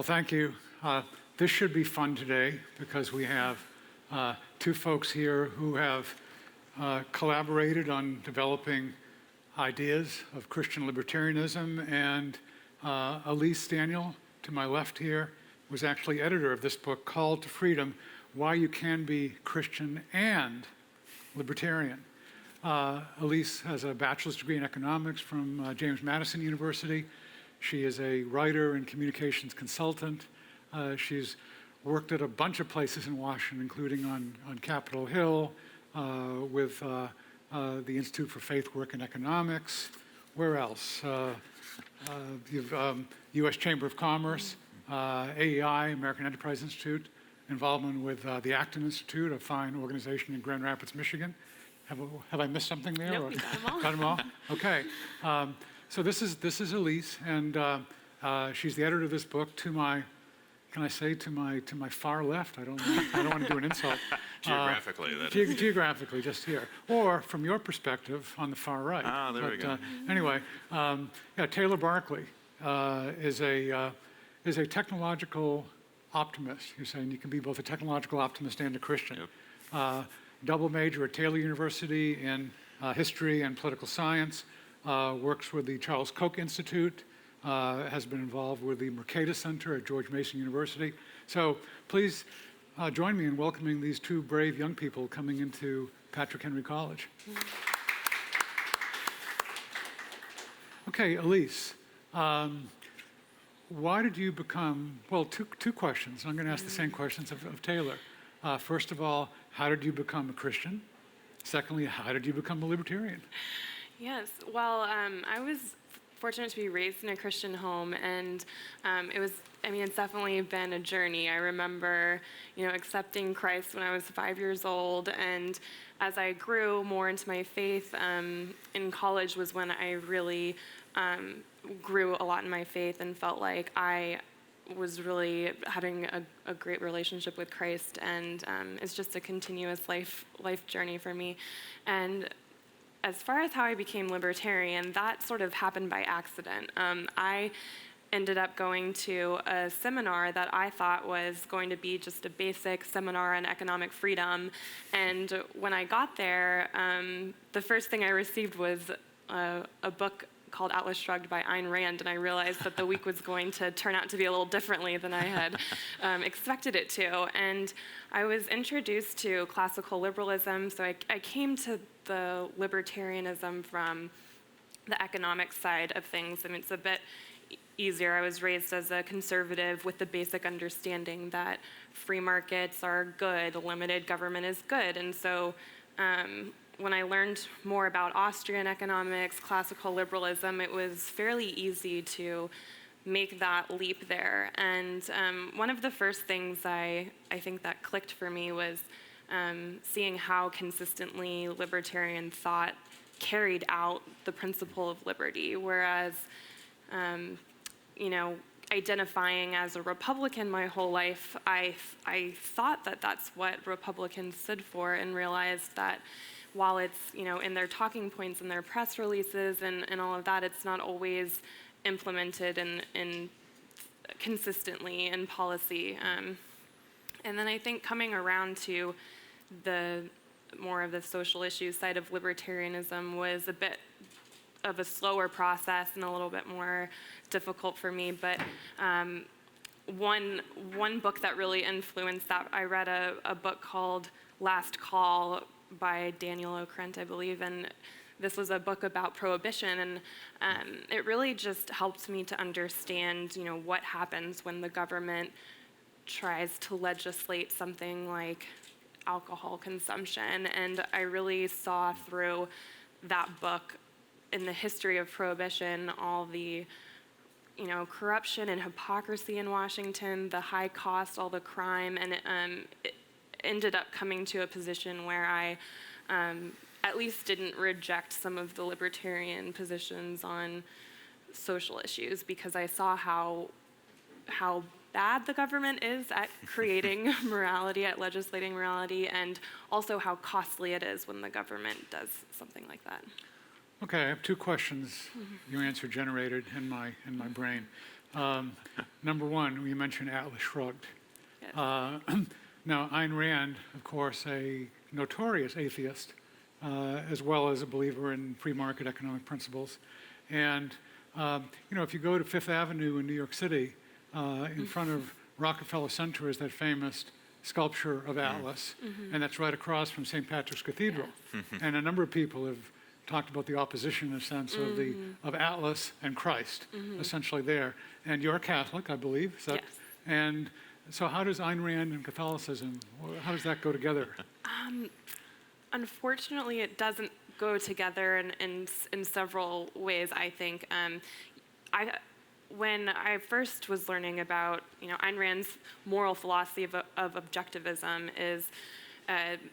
thank you. This should be fun today because we have two folks here who have collaborated on developing ideas of Christian libertarianism, and Elise Daniel, to my left here, was actually editor of this book, Call to Freedom: Why You Can Be Christian and Libertarian. Elise has a bachelor's degree in economics from James Madison University. She is a writer and communications consultant. She's worked at a bunch of places in Washington, including on Capitol Hill, with the Institute for Faith, Work, and Economics. Where else? U.S. Chamber of Commerce, AEI, American Enterprise Institute, involvement with the Acton Institute, a fine organization in Grand Rapids, Michigan. Have I missed something there? Nope, you got them all. Got them all? Okay. So this is Elise, and she's the editor of this book. To my, can I say to my far left? I don't want to do an insult. Geographically, that is. Geographically, just here, or from your perspective on the far right. Ah, there we go. Anyway, yeah, Taylor Barkley is a technological optimist. You're saying you can be both a technological optimist and a Christian. Yep. Double major at Taylor University in history and political science. Works with the Charles Koch Institute, has been involved with the Mercatus Center at George Mason University. So please join me in welcoming these two brave young people coming into Patrick Henry College. Okay, Elise, why did you become, well, two questions. I'm going to ask the same questions of Taylor. First of all, how did you become a Christian? Secondly, how did you become a libertarian? Yes, well, I was fortunate to be raised in a Christian home, and it's definitely been a journey. I remember, accepting Christ when I was 5 years old, and as I grew more into my faith, in college was when I really grew a lot in my faith and felt like I was really having a great relationship with Christ, and it's just a continuous life journey for me. And as far as how I became libertarian, that sort of happened by accident. I ended up going to a seminar that I thought was going to be just a basic seminar on economic freedom, and when I got there, the first thing I received was a book called Atlas Shrugged by Ayn Rand, and I realized that the week was going to turn out to be a little differently than I had expected it to. And I was introduced to classical liberalism, so I came to the libertarianism from the economic side of things. I mean, it's a bit easier. I was raised as a conservative with the basic understanding that free markets are good, limited government is good, and so when I learned more about Austrian economics, classical liberalism, it was fairly easy to make that leap there. And one of the first things I think that clicked for me was seeing how consistently libertarian thought carried out the principle of liberty, whereas, identifying as a Republican my whole life, I thought that that's what Republicans stood for, and realized that while it's, in their talking points and their press releases and all of that, it's not always implemented in consistently in policy. And then I think coming around to the more of the social issues side of libertarianism was a bit of a slower process and a little bit more difficult for me. But one book that really influenced that, I read a book called Last Call by Daniel Okrent, I believe, and this was a book about prohibition, and it really just helped me to understand, what happens when the government tries to legislate something like alcohol consumption. And I really saw through that book, in the history of prohibition, all the corruption and hypocrisy in Washington, the high cost, all the crime, and it ended up coming to a position where I at least didn't reject some of the libertarian positions on social issues, because I saw how bad the government is at creating morality, at legislating morality, and also how costly it is when the government does something like that. Okay, I have two questions your answer generated in my brain. Number one, you mentioned Atlas Shrugged. Yes. Now, Ayn Rand, of course, a notorious atheist, as well as a believer in free market economic principles. And, if you go to Fifth Avenue in New York City, in front of Rockefeller Center is that famous sculpture of Atlas, and that's right across from St. Patrick's Cathedral. And a number of people have talked about the opposition, in a sense, of Atlas and Christ, essentially there. And you're a Catholic, I believe. Is that, Yes. And so how does Ayn Rand and Catholicism, how does that go together? Unfortunately, it doesn't go together in several ways, I think. When I first was learning about, Ayn Rand's moral philosophy of objectivism is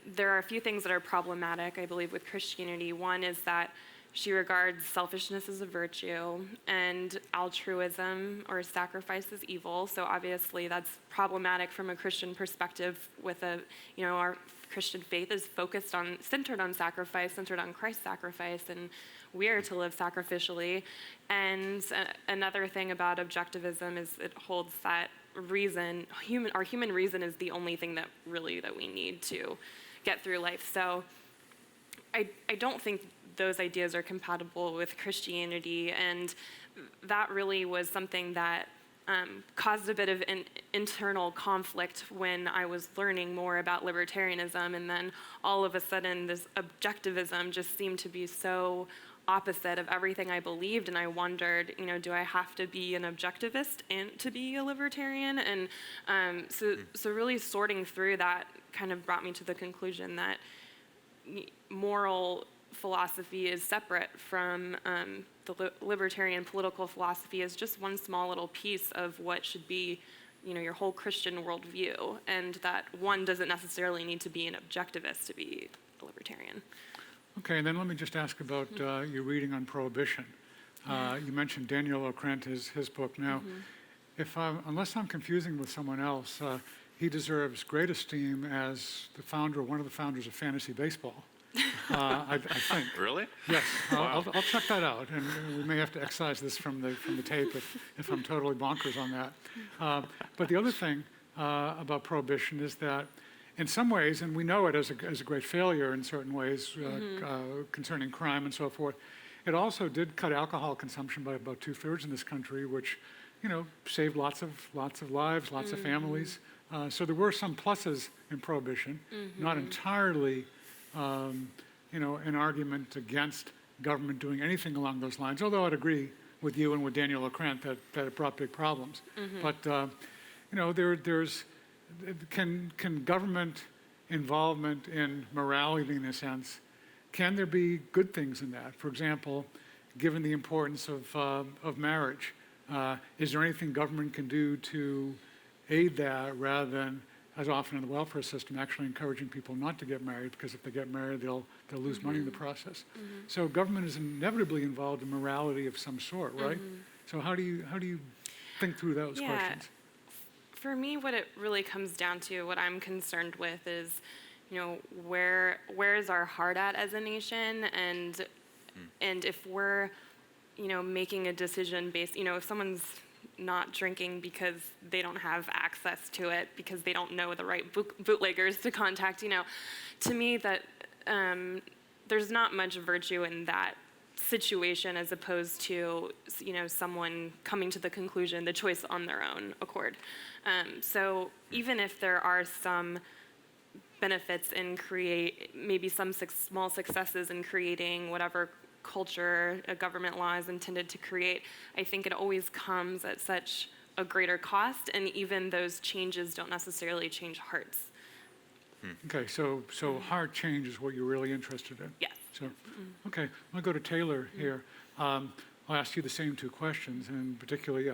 there are a few things that are problematic, I believe, with Christianity. One is that she regards selfishness as a virtue and altruism or sacrifice as evil. So obviously that's problematic from a Christian perspective with our Christian faith is centered on sacrifice, centered on Christ's sacrifice, and we are to live sacrificially. And another thing about objectivism is it holds that our human reason is the only thing that we need to get through life. So I don't think those ideas are compatible with Christianity, and that really was something that caused a bit of an internal conflict when I was learning more about libertarianism, and then all of a sudden this objectivism just seemed to be so opposite of everything I believed, and I wondered, do I have to be an objectivist and to be a libertarian? And so really sorting through that kind of brought me to the conclusion that moral philosophy is separate from the libertarian political philosophy is just one small little piece of what should be, your whole Christian worldview, and that one doesn't necessarily need to be an objectivist to be a libertarian. Okay, and then let me just ask about your reading on prohibition. You mentioned Daniel Okrent, his book. Now, unless I'm confusing with someone else, he deserves great esteem as one of the founders of fantasy baseball. I think. Really? Yes, Wow. I'll check that out, and we may have to excise this from the tape if I'm totally bonkers on that. But the other thing about prohibition is that, in some ways, and we know it as a great failure in certain ways concerning crime and so forth, it also did cut alcohol consumption by about 2/3 in this country, which, saved lots of lives, lots of families. So there were some pluses in prohibition, not entirely. An argument against government doing anything along those lines, although I'd agree with you and with Daniel Okrent that it brought big problems. But, can government involvement in morality, in a sense, can there be good things in that? For example, given the importance of marriage, is there anything government can do to aid that rather than, as often in the welfare system, actually encouraging people not to get married, because if they get married, they'll lose money in the process. So government is inevitably involved in morality of some sort, right? So how do you think through those questions? For me, what it really comes down to, what I'm concerned with is, where is our heart at as a nation, and if we're, making a decision based, if someone's not drinking because they don't have access to it, because they don't know the right bootleggers to contact, to me that there's not much virtue in that situation as opposed to, someone coming to the conclusion, the choice on their own accord. So even if there are some benefits in maybe some small successes in creating whatever culture a government law is intended to create, I think it always comes at such a greater cost, and even those changes don't necessarily change hearts. Okay, so heart change is what you're really interested in. Yes. So, okay, I'll go to Taylor here. I'll ask you the same two questions, and particularly,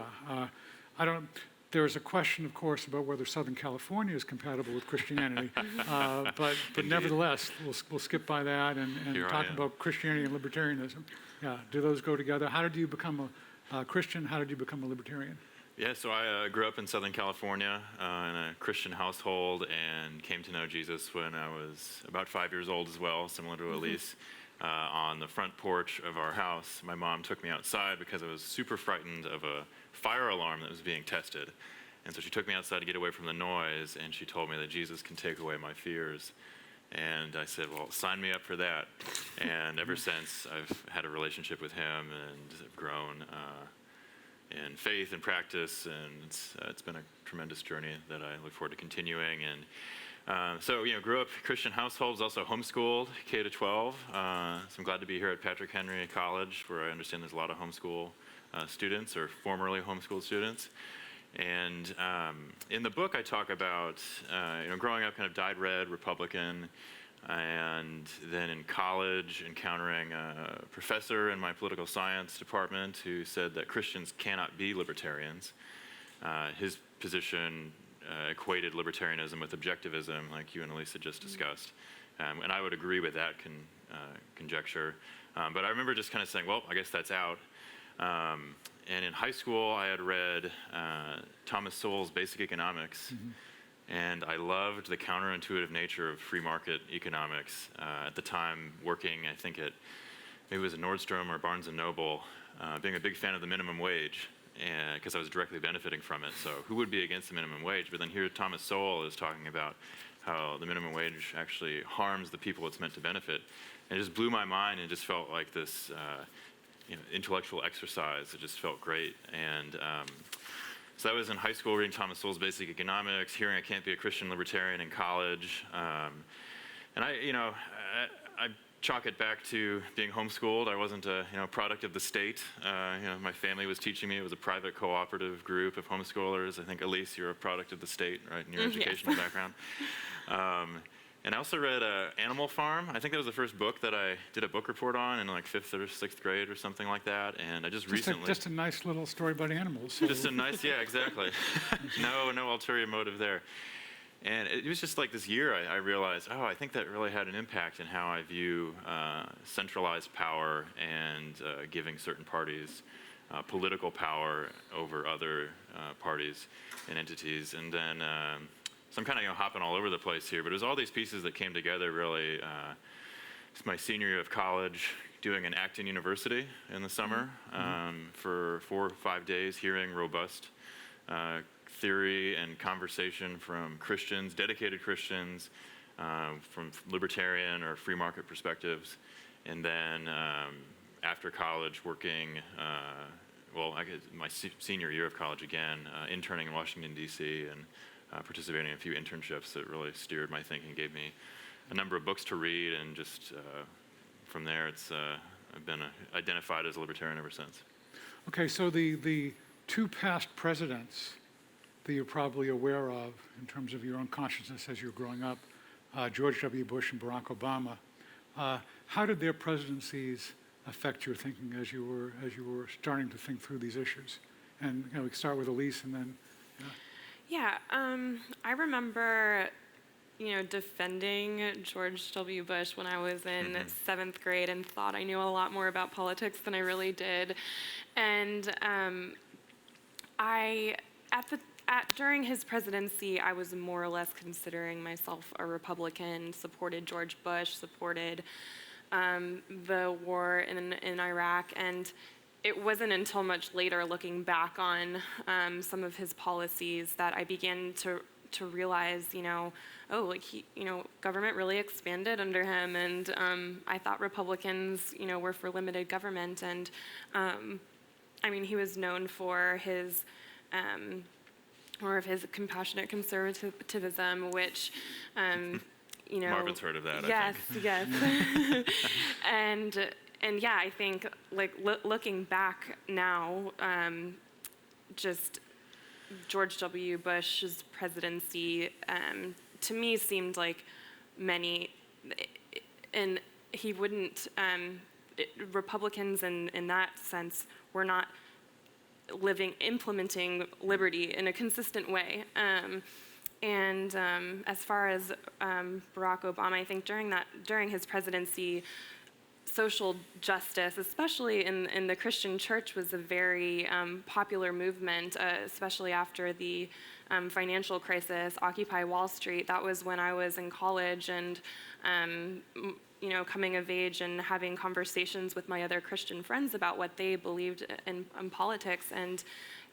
there's a question, of course, about whether Southern California is compatible with Christianity, but nevertheless, we'll skip by that and talk about Christianity and libertarianism. Yeah, do those go together? How did you become a Christian? How did you become a libertarian? Yeah, so I grew up in Southern California in a Christian household and came to know Jesus when I was about 5 years old as well, similar to Elise. on the front porch of our house, my mom took me outside because I was super frightened of a fire alarm that was being tested. And so she took me outside to get away from the noise, and she told me that Jesus can take away my fears. And I said, well, sign me up for that. And ever since, I've had a relationship with him and have grown in faith and practice, and it's been a tremendous journey that I look forward to continuing. And so, grew up Christian households, also homeschooled K to 12. So I'm glad to be here at Patrick Henry College, where I understand there's a lot of homeschool students or formerly homeschooled students. And in the book, I talk about growing up kind of dyed-red Republican, and then in college encountering a professor in my political science department who said that Christians cannot be libertarians. His position equated libertarianism with objectivism, like you and Elise had just discussed. And I would agree with that conjecture. But I remember just kind of saying, well, I guess that's out. And in high school, I had read Thomas Sowell's Basic Economics, and I loved the counterintuitive nature of free market economics. At the time, working, I think maybe it was at Nordstrom or Barnes & Noble, being a big fan of the minimum wage, because I was directly benefiting from it. So who would be against the minimum wage? But then here Thomas Sowell is talking about how the minimum wage actually harms the people it's meant to benefit. And it just blew my mind, and it just felt like this intellectual exercise. It just felt great. And so I was in high school reading Thomas Sowell's Basic Economics, hearing I can't be a Christian libertarian in college. And I chalk it back to being homeschooled. I wasn't a product of the state. My family was teaching me. It was a private cooperative group of homeschoolers. I think, Elise, you're a product of the state, right, in your educational background. And I also read Animal Farm. I think that was the first book that I did a book report on in like 5th or 6th grade or something like that. And I just recently... Just a nice little story about animals. So. Just a nice, yeah, exactly. No ulterior motive there. And it was just like this year I realized, I think that really had an impact in how I view centralized power and giving certain parties political power over other parties and entities. And then... So I'm kind of hopping all over the place here, but it was all these pieces that came together really. It's my senior year of college, doing an Acton University in the summer for 4 or 5 days, hearing robust theory and conversation from Christians, dedicated Christians, from libertarian or free market perspectives. And then after college, working, I guess my senior year of college again, interning in Washington, D.C., and participating in a few internships that really steered my thinking, gave me a number of books to read, and just from there, I've been identified as a libertarian ever since. Okay, so the 2 past presidents that you're probably aware of in terms of your own consciousness as you're growing up, George W. Bush and Barack Obama, how did their presidencies affect your thinking as you were starting to think through these issues? And we can start with Elise, and then. Yeah, I remember, defending George W. Bush when I was in 7th grade and thought I knew a lot more about politics than I really did. And during his presidency, I was more or less considering myself a Republican, supported George Bush, supported the war in Iraq, and it wasn't until much later, looking back on some of his policies, that I began to realize, government really expanded under him, and I thought Republicans, were for limited government, and he was known for his more of his compassionate conservatism, which. Marvin's heard of that. Yes, I think. Yes, And yeah, I think looking back now, just George W. Bush's presidency to me seemed like many, and he wouldn't. Republicans in that sense were not implementing liberty in a consistent way. And as far as Barack Obama, I think during his presidency, social justice, especially in the Christian church, was a very popular movement, especially after the financial crisis, Occupy Wall Street. That was when I was in college and coming of age and having conversations with my other Christian friends about what they believed in politics. And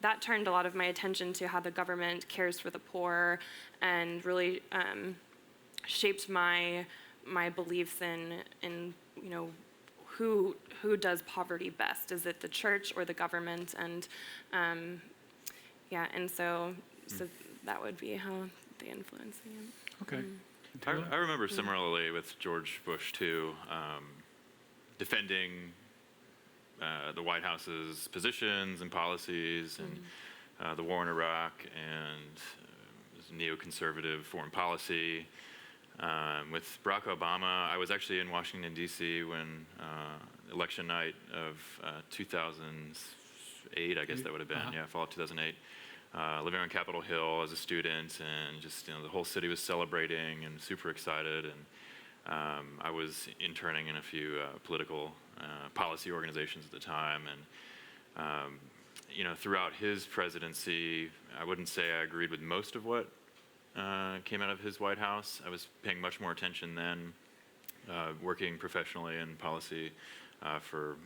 that turned a lot of my attention to how the government cares for the poor and really shaped my beliefs in who does poverty best. Is it the church or the government? And and so that would be how they influence me. Okay. I remember similarly with George Bush too, defending the White House's positions and policies and the war in Iraq and neoconservative foreign policy. With Barack Obama, I was actually in Washington, D.C. when election night of 2008, I guess that would have been, fall of 2008. Living on Capitol Hill as a student, and just the whole city was celebrating and super excited. And I was interning in a few political policy organizations at the time, and throughout his presidency, I wouldn't say I agreed with most of what came out of his White House. I was paying much more attention then, working professionally in policy for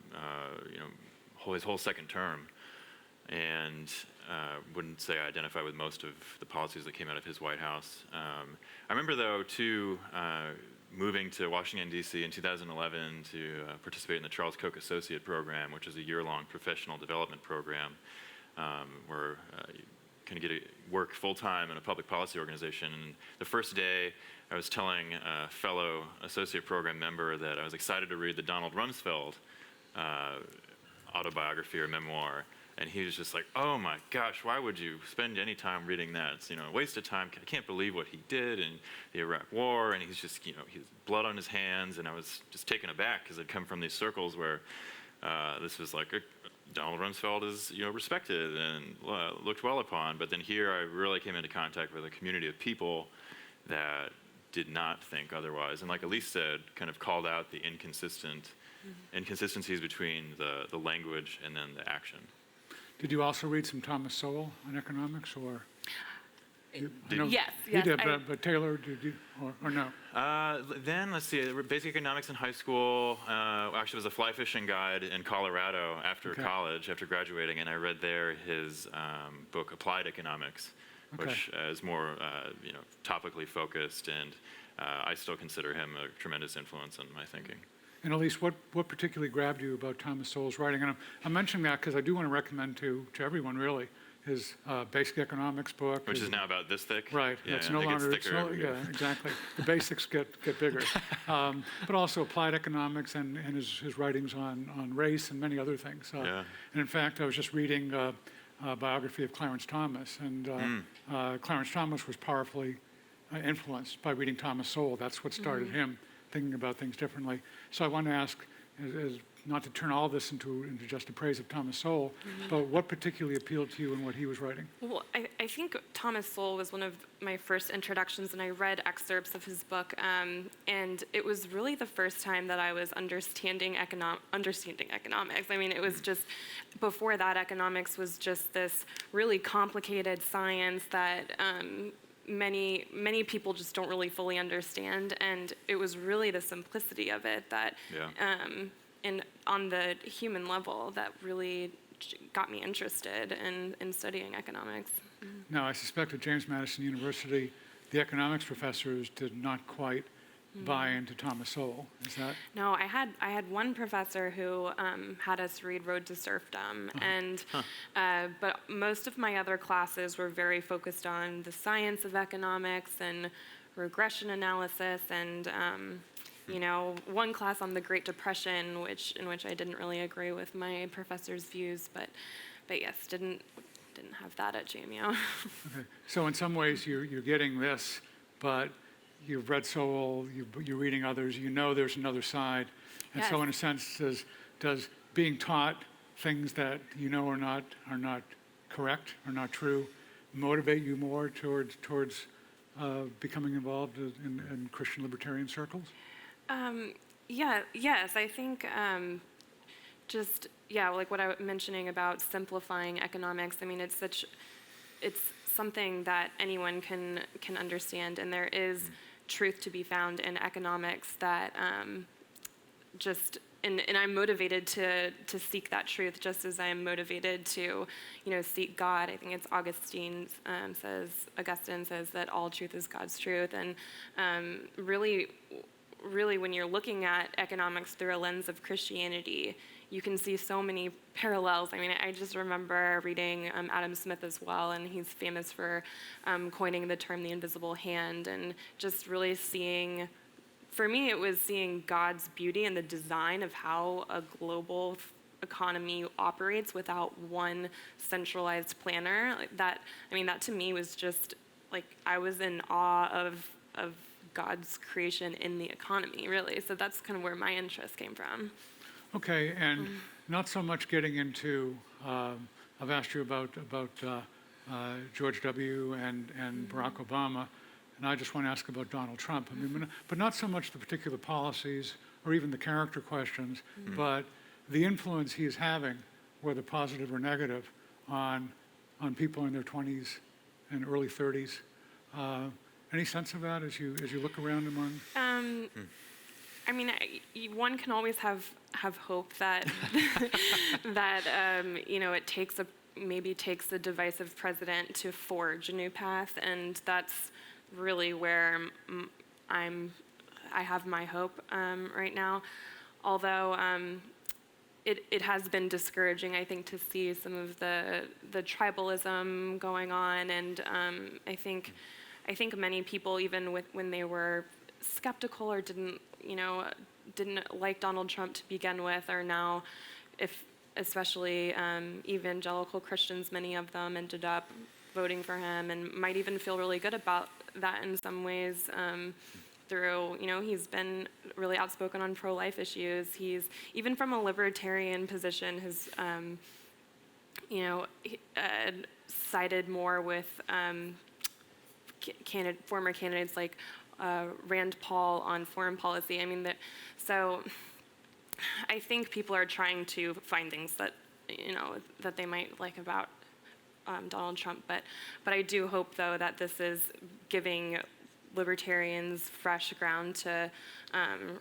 his whole second term, and wouldn't say I identify with most of the policies that came out of his White House. I remember though too, moving to Washington D.C. in 2011 to participate in the Charles Koch Associate Program, which is a year-long professional development program where you kind of get to work full-time in a public policy organization. And the first day, I was telling a fellow associate program member that I was excited to read the Donald Rumsfeld autobiography or memoir. And he was just like, oh my gosh, why would you spend any time reading that? It's a waste of time. I can't believe what he did in the Iraq War. And he's just, he's blood on his hands. And I was just taken aback because I'd come from these circles where this was like, Donald Rumsfeld is, respected and looked well upon. But then here I really came into contact with a community of people that did not think otherwise. And like Elise said, kind of called out the inconsistencies between the language and then the action. Did you also read some Thomas Sowell on economics, or? Yes. He did, but Taylor, did you, or no? Then, let's see, basic economics in high school. Actually was a fly fishing guide in Colorado after college, after graduating, and I read there his book, Applied Economics, which is more, topically focused, and I still consider him a tremendous influence on my thinking. And Elise, what particularly grabbed you about Thomas Sowell's writing? And I'm mentioning that because I do want to recommend to everyone, really, his basic economics book. Which is now about this thick? Right. Yeah, it's no longer, yeah, exactly. The basics get bigger. But also applied economics and his writings on race and many other things. And in fact, I was just reading a biography of Clarence Thomas, and Clarence Thomas was powerfully influenced by reading Thomas Sowell. That's what started him thinking about things differently. So I want to ask, not to turn all this into just a praise of Thomas Sowell, but what particularly appealed to you in what he was writing? Well, I think Thomas Sowell was one of my first introductions, and I read excerpts of his book, and it was really the first time that I was understanding economics. I mean, it was just, before that, economics was just this really complicated science that many people just don't really fully understand, and it was really the simplicity of it that and on the human level that really got me interested in studying economics. Now, I suspect at James Madison University, the economics professors did not quite buy into Thomas Sowell. Is that? No, I had one professor who had us read Road to Serfdom, and but most of my other classes were very focused on the science of economics and regression analysis, and one class on the Great Depression, in which I didn't really agree with my professor's views, but yes, didn't have that at JMU. Okay. So in some ways, you're getting this, but you've read Sowell, you're reading others, there's another side. And so in a sense, does being taught things that are not correct, or not true, motivate you more towards becoming involved in Christian libertarian circles? Yes, I think like what I was mentioning about simplifying economics. I mean, it's something that anyone can understand, and there is truth to be found in economics that and I'm motivated to seek that truth, just as I am motivated to, seek God. I think it's Augustine says that all truth is God's truth, and really, when you're looking at economics through a lens of Christianity, you can see so many parallels. I mean, I just remember reading Adam Smith as well, and he's famous for coining the term the invisible hand, and just really seeing. For me, it was seeing God's beauty in the design of how a global economy operates without one centralized planner. That to me was just like, I was in awe of God's creation in the economy, really. So that's kind of where my interest came from. Okay, and not so much getting into, I've asked you about George W. and Barack Obama. And I just want to ask about Donald Trump. I mean, but not so much the particular policies or even the character questions, but the influence he is having, whether positive or negative, on people in their 20s and early 30s. Any sense of that as you look around among? I mean, one can always have hope that it takes a divisive president to forge a new path, and that's really where I have my hope right now. Although it has been discouraging, I think, to see some of the tribalism going on, and I think many people, even when they were skeptical or didn't like Donald Trump to begin with, are now, especially evangelical Christians, many of them ended up voting for him and might even feel really good about that in some ways. He's been really outspoken on pro-life issues. He's, even from a libertarian position, has sided more with former candidates like Rand Paul on foreign policy. I mean, so I think people are trying to find things that they might like about Donald Trump, but I do hope, though, that this is giving libertarians fresh ground to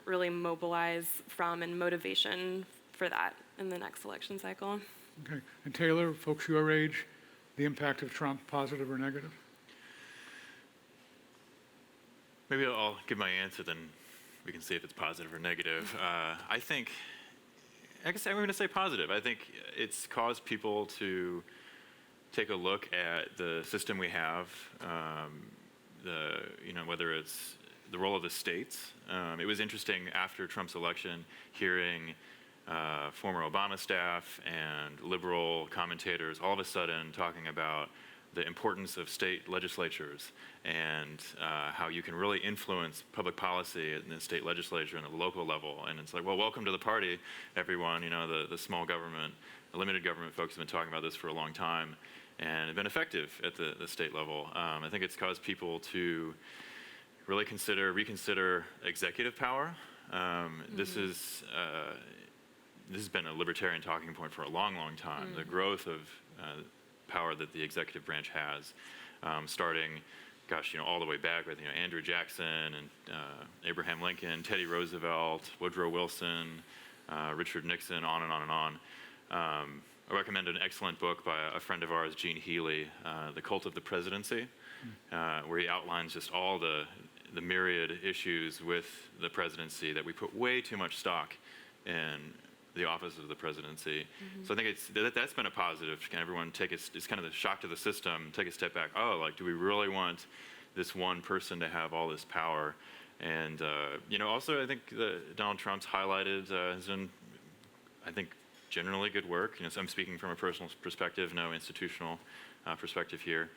really mobilize from, and motivation for that in the next election cycle. Okay. And Taylor, folks your age, the impact of Trump, positive or negative? Maybe I'll give my answer, then we can see if it's positive or negative. I guess I'm going to say positive. I think it's caused people to take a look at the system we have, whether it's the role of the states. It was interesting after Trump's election hearing former Obama staff and liberal commentators all of a sudden talking about the importance of state legislatures and how you can really influence public policy in the state legislature and at the local level. And it's like, well, welcome to the party, everyone. The small government, the limited government folks have been talking about this for a long time and have been effective at the state level. I think it's caused people to really reconsider executive power. This has been a libertarian talking point for a long, long time. The growth of power that the executive branch has, starting, all the way back with Andrew Jackson and Abraham Lincoln, Teddy Roosevelt, Woodrow Wilson, Richard Nixon, on and on and on. I recommend an excellent book by a friend of ours, Gene Healy, The Cult of the Presidency, where he outlines just all the myriad issues with the presidency that we put way too much stock in the office of the presidency. So I think that's been a positive. Can everyone it's kind of the shock to the system, take a step back. Do we really want this one person to have all this power? And, also I think Donald Trump's highlighted has done, I think, generally good work. So I'm speaking from a personal perspective, no institutional perspective here,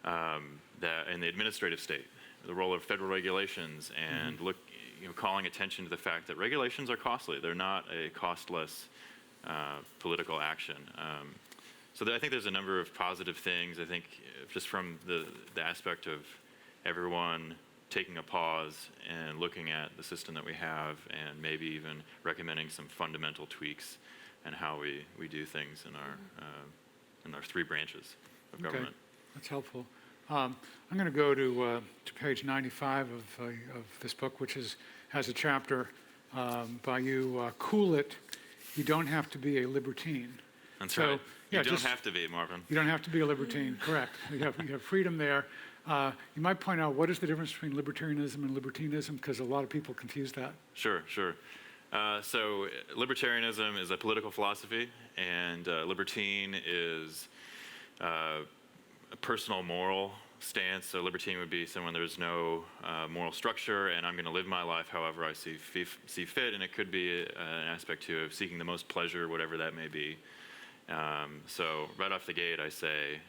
that in the administrative state, the role of federal regulations and calling attention to the fact that regulations are costly. They're not a costless political action. So I think there's a number of positive things. I think just from the aspect of everyone taking a pause and looking at the system that we have and maybe even recommending some fundamental tweaks and how we do things in our three branches of government. That's helpful. I'm going to go to page 95 of this book, which has a chapter by you. Cool it. You don't have to be a libertine. That's So, right. yeah, You don't just- have to be, Marvin. You don't have to be a libertine, correct. You have freedom there. You might point out what is the difference between libertarianism and libertinism, because a lot of people confuse that. Sure. So libertarianism is a political philosophy, and libertine is a personal moral stance. So libertine would be someone there's no moral structure, and I'm going to live my life however I see fit, and it could be an aspect too of seeking the most pleasure, whatever that may be. So right off the gate, I say,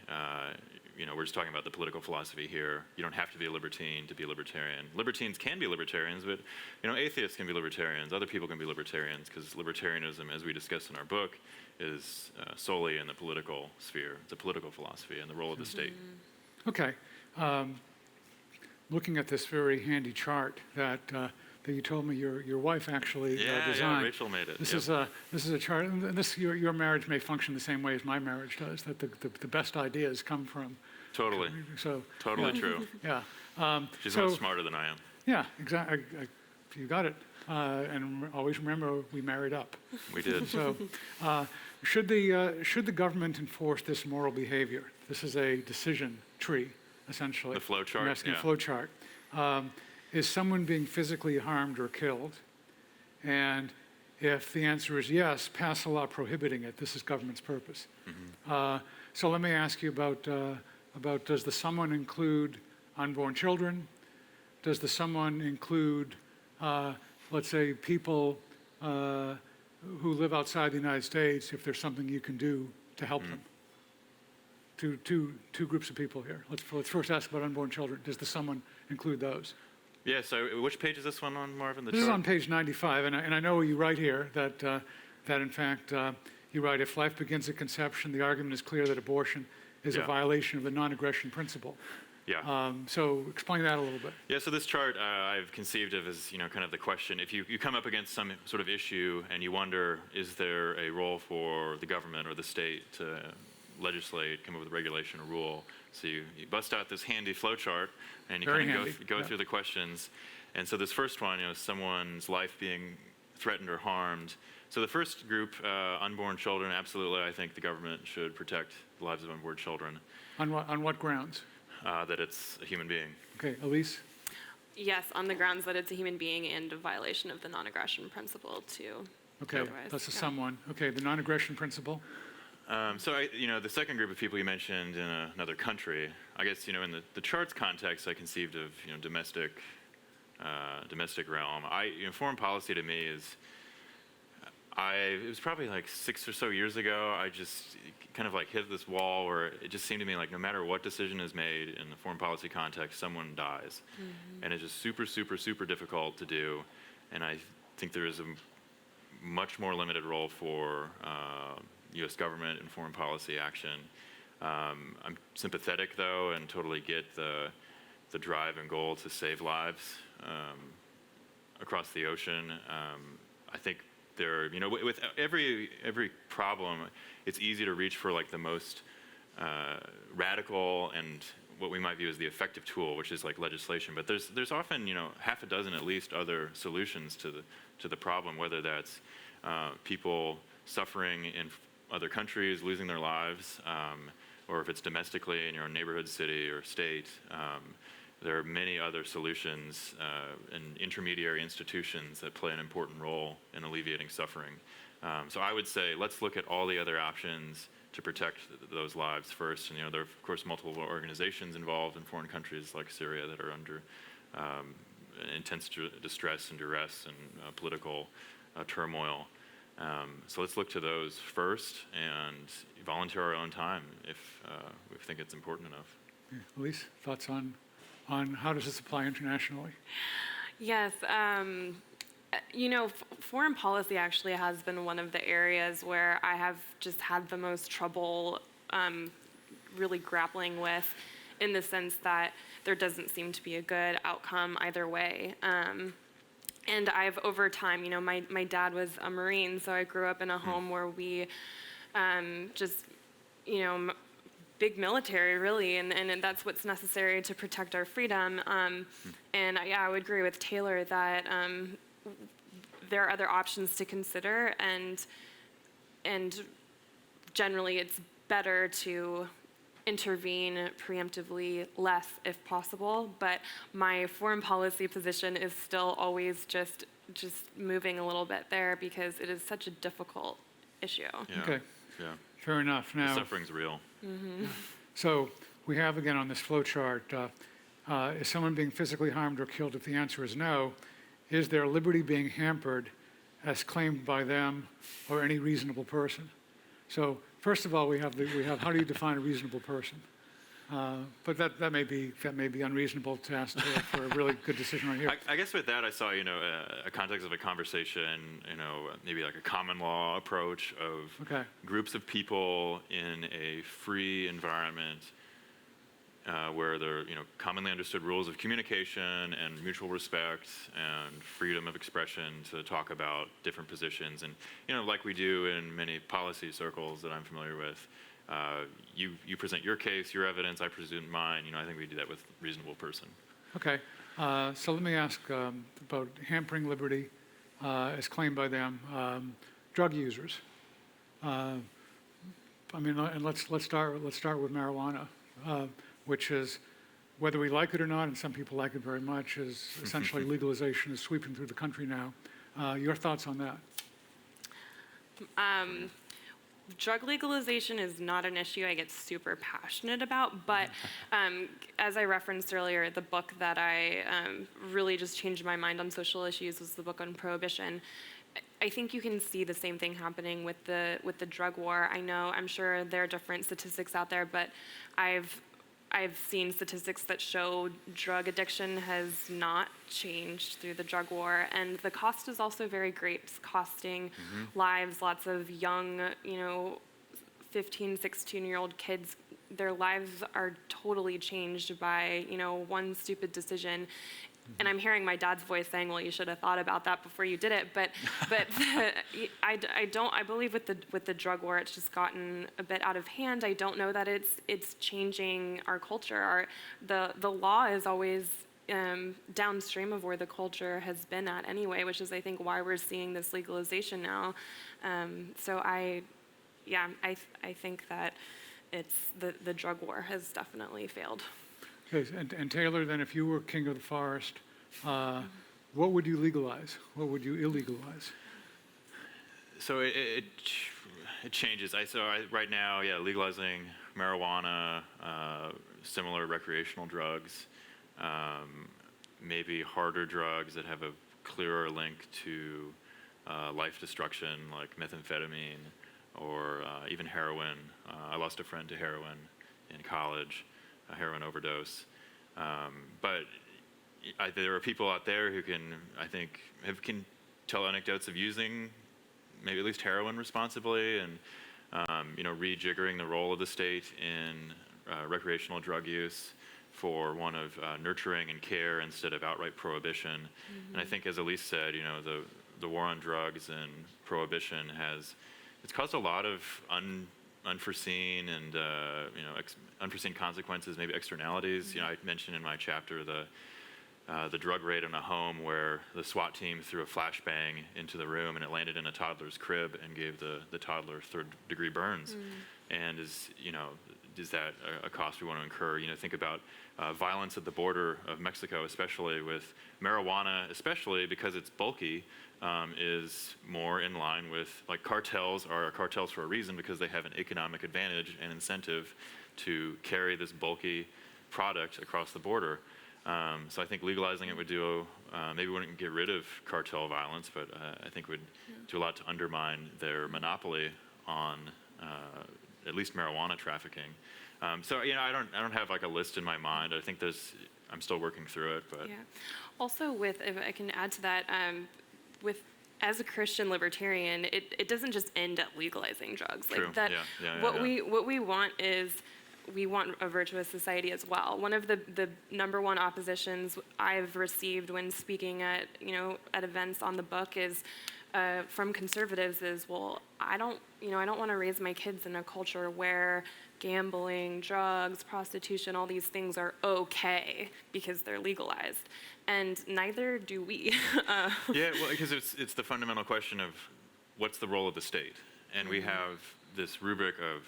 we're just talking about the political philosophy here. You don't have to be a libertine to be a libertarian. Libertines can be libertarians, but atheists can be libertarians. Other people can be libertarians, because libertarianism, as we discuss in our book, is solely in the political sphere. It's a political philosophy and the role of the state. Okay. Looking at this very handy chart that you told me your wife actually designed. Yeah, Rachel made it. This Yep. is a chart, and your marriage may function the same way as my marriage does. That the best ideas come from. Totally. So Totally true. yeah. She's so, much smarter than I am. Yeah, exactly. You got it. And always remember, we married up. We did. So, should the government enforce this moral behavior? This is a decision tree, essentially. The flow chart, I'm asking yeah. a flow chart. Is someone being physically harmed or killed? And if the answer is yes, pass a law prohibiting it. This is government's purpose. So let me ask you about does the someone include unborn children? Does the someone include, let's say, people who live outside the United States, if there's something you can do to help them? Two groups of people here. Let's first ask about unborn children. Does the someone include those? Yeah, so which page is this one on, Marvin? The This is chart? on page 95, and I know you write here that in fact, you write, if life begins at conception, the argument is clear that abortion is a Yeah. violation of the non-aggression principle. Yeah. So explain that a little bit. Yeah, so this chart I've conceived of as, kind of the question, if you come up against some sort of issue and you wonder, is there a role for the government or the state to legislate, come up with a regulation or rule? So you bust out this handy flow chart and you Very kind of handy, go yeah. through the questions. And so this first one, someone's life being threatened or harmed. So the first group, unborn children, absolutely, I think the government should protect the lives of unborn children, On what grounds? that it's a human being. Okay, Elise? Yes, on the grounds that it's a human being and a violation of the non-aggression principle too. Okay, Otherwise, that's a yeah. someone. Okay, the non-aggression principle? So the second group of people you mentioned in another country, I guess, in the charts context, I conceived of, domestic realm. Foreign policy to me is, it was probably like 6 or so years ago, I just kind of like hit this wall where it just seemed to me like no matter what decision is made in the foreign policy context, someone dies. And it's just super, super, super difficult to do. And I think there is a much more limited role for U.S. government and foreign policy action. I'm sympathetic, though, and totally get the drive and goal to save lives across the ocean. I think there, with every problem, it's easy to reach for like the most radical and what we might view as the effective tool, which is like legislation. But there's often, half a dozen at least other solutions to the problem, whether that's people suffering in other countries, losing their lives, or if it's domestically in your own neighborhood, city, or state. There are many other solutions and intermediary institutions that play an important role in alleviating suffering. So I would say let's look at all the other options to protect those lives first. And there are, of course, multiple organizations involved in foreign countries like Syria that are under intense distress and duress and political turmoil. So let's look to those first and volunteer our own time if we think it's important enough. Yeah. Elise, thoughts on how does this apply internationally? Yes, foreign policy actually has been one of the areas where I have just had the most trouble really grappling with, in the sense that there doesn't seem to be a good outcome either way. And I've, over time, my dad was a Marine, so I grew up in a home where we just, big military, really, and that's what's necessary to protect our freedom. And I would agree with Taylor that there are other options to consider, and generally it's better to intervene preemptively less if possible. But my foreign policy position is still always just moving a little bit there because it is such a difficult issue. Yeah. Okay. Yeah. Fair enough. The Now, suffering's real. so we have again on this flow chart, is someone being physically harmed or killed? If the answer is no, is their liberty being hampered as claimed by them or any reasonable person? So first of all, we have how do you define a reasonable person? But that may be unreasonable to ask for a really good decision right here. I guess with that, I saw, a context of a conversation, maybe like a common law approach of Okay. groups of people in a free environment where there are, commonly understood rules of communication and mutual respect and freedom of expression to talk about different positions. And, like we do in many policy circles that I'm familiar with, you present your case, your evidence, I present mine. I think we do that with reasonable person. Okay. So let me ask about hampering liberty as claimed by them. Drug users. And let's start with marijuana, which is, whether we like it or not, and some people like it very much, is essentially legalization is sweeping through the country now. Your thoughts on that? Drug legalization is not an issue I get super passionate about, but as I referenced earlier, the book that I really just changed my mind on social issues was the book on prohibition. I think you can see the same thing happening with the drug war. I'm sure there are different statistics out there, but I've seen statistics that show drug addiction has not changed through the drug war, and the cost is also very great. It's costing lives. Lots of young, 15, 16-year-old kids, their lives are totally changed by, one stupid decision. And I'm hearing my dad's voice saying, "Well, you should have thought about that before you did it." But I believe with the drug war, it's just gotten a bit out of hand. I don't know that it's changing our culture. The law is always downstream of where the culture has been at anyway, which is I think why we're seeing this legalization now. So I think that it's the drug war has definitely failed. Okay, and Taylor, then, if you were king of the forest, what would you legalize? What would you illegalize? So it changes. Right now, legalizing marijuana, similar recreational drugs, maybe harder drugs that have a clearer link to life destruction, like methamphetamine or even heroin. I lost a friend to heroin in college. A heroin overdose. But there are people out there who can tell anecdotes of using maybe at least heroin responsibly and, rejiggering the role of the state in recreational drug use for one of nurturing and care instead of outright prohibition. And I think, as Elise said, the war on drugs and prohibition it's caused a lot of unforeseen and unforeseen consequences, maybe externalities. I mentioned in my chapter the drug raid in a home where the SWAT team threw a flashbang into the room and it landed in a toddler's crib and gave the toddler third-degree burns. And is that a cost we want to incur? Think about violence at the border of Mexico, especially with marijuana, especially because it's bulky. Is more in line with, like, cartels are cartels for a reason because they have an economic advantage and incentive to carry this bulky product across the border. So I think legalizing it would do, maybe wouldn't get rid of cartel violence, but I think would do a lot to undermine their monopoly on at least marijuana trafficking. So I don't have like a list in my mind. I think I'm still working through it, but yeah. Also, if I can add to that. As a Christian libertarian, it doesn't just end at legalizing drugs. True. Like that. What we want is we want a virtuous society as well. One of the number one oppositions I've received when speaking at events on the book is from conservatives is, well, I don't want to raise my kids in a culture where gambling, drugs, prostitution, all these things are okay because they're legalized. And neither do we. Yeah, well, because it's the fundamental question of what's the role of the state? And we have this rubric of